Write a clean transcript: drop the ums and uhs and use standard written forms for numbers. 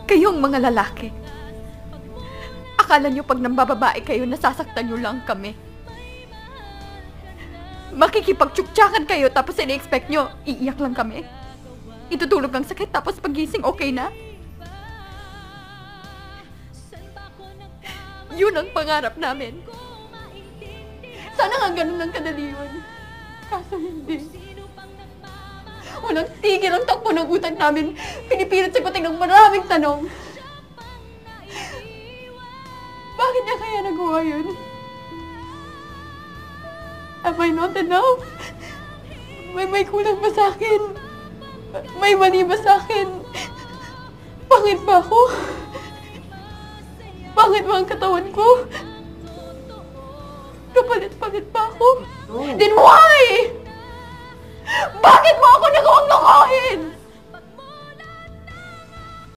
Kayong mga lalaki, akala nyo pag nambababae kayo, nasasaktan nyo lang kami. Makikipagtsuktsakan kayo tapos ini-expect nyo, iiyak lang kami. Itutulog ng sakit tapos pagising okay na. Yun ang pangarap namin. Sana nga ganun lang kadali yun. Kaso hindi. Walang tigil ang takbo ng utak namin. Pinipilit sagutin ng maraming tanong. Bakit niya kaya nagawa yun? Am I not enough? May kulang ba sa akin? May mali ba sa akin? Pangit ba ako? Pangit ba ang katawan ko? Kapalit-palit ba ako? Then why? Bakit mo ako nagawang lokohin?